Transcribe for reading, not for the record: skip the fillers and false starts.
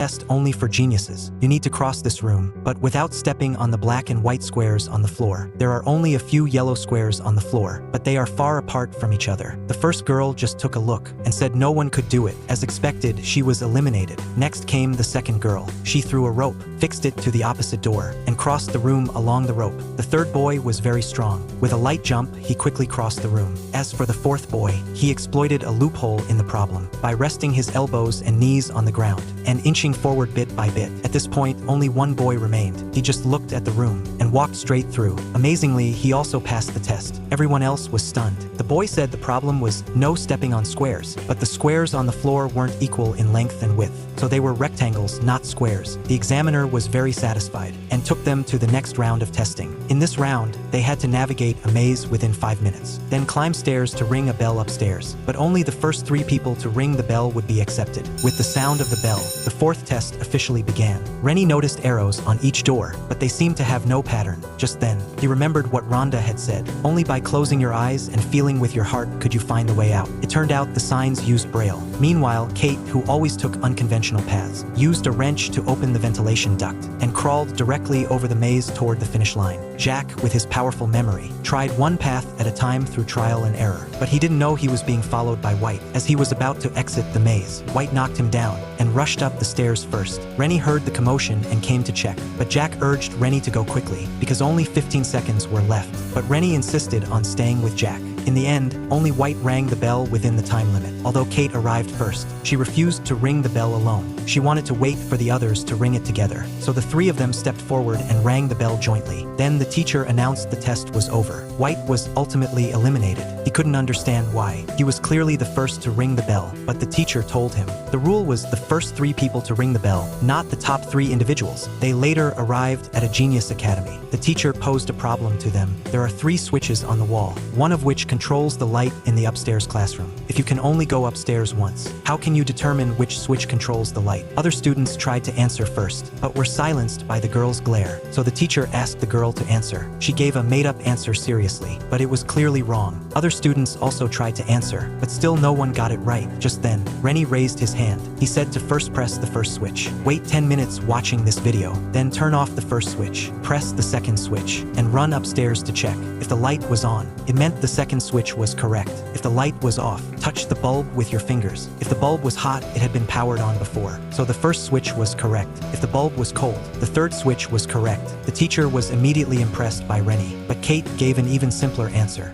test only for geniuses. You need to cross this room, but without stepping on the black and white squares on the floor. There are only a few yellow squares on the floor, but they are far apart from each other. The first girl just took a look and said no one could do it. As expected, she was eliminated. Next came the second girl. She threw a rope, fixed it to the opposite door, and crossed the room along the rope. The third boy was very strong. With a light jump, he quickly crossed the room. As for the fourth boy, he exploited a loophole in the problem by resting his elbows and knees on the ground and inching forward bit by bit. At this point, only one boy remained. He just looked at the room and walked straight through. Amazingly, he also passed the test. Everyone else was stunned. The boy said the problem was no stepping on squares, but the squares on the floor weren't equal in length and width, so they were rectangles, not squares. The examiner was very satisfied and took them to the next round of testing. In this round, they had to navigate a maze within 5 minutes, then climb stairs to ring a bell upstairs. But only the first 3 people to ring the bell would be accepted. With the sound of the bell, the fourth test officially began. Rennie noticed arrows on each door, but they seemed to have no pattern. Just then, he remembered what Rhonda had said. Only by closing your eyes and feeling with your heart could you find a way out. It turned out the signs used Braille. Meanwhile, Kate, who always took unconventional paths, used a wrench to open the ventilation duct and crawled directly over the maze toward the finish line. Jack, with his powerful memory, tried one path at a time through trial and error, but he didn't know he was being followed by White. As he was about to exit the maze, White knocked him down and rushed up the stairs first. Rennie heard the commotion and came to check, but Jack urged Rennie to go quickly because only 15 seconds were left. But Rennie insisted on staying with Jack. In the end, only White rang the bell within the time limit. Although Kate arrived first, she refused to ring the bell alone. She wanted to wait for the others to ring it together. So the 3 of them stepped forward and rang the bell jointly. Then the teacher announced the test was over. White was ultimately eliminated. He couldn't understand why. He was clearly the first to ring the bell, but the teacher told him. The rule was the first 3 people to ring the bell, not the top 3 individuals. They later arrived at a genius academy. The teacher posed a problem to them. There are 3 switches on the wall, one of which controls the light in the upstairs classroom. If you can only go upstairs once, how can you determine which switch controls the light? Other students tried to answer first, but were silenced by the girl's glare. So the teacher asked the girl to answer. She gave a made-up answer seriously, but it was clearly wrong. Other students also tried to answer, but still no one got it right. Just then, Rennie raised his hand. He said to first press the first switch. Wait 10 minutes watching this video, then turn off the first switch, press the second switch, and run upstairs to check. If the light was on, it meant the second switch was correct. If the light was off, touch the bulb with your fingers. If the bulb was hot, it had been powered on before, so the first switch was correct. If the bulb was cold, the third switch was correct. The teacher was immediately impressed by Rennie, but Kate gave an even simpler answer.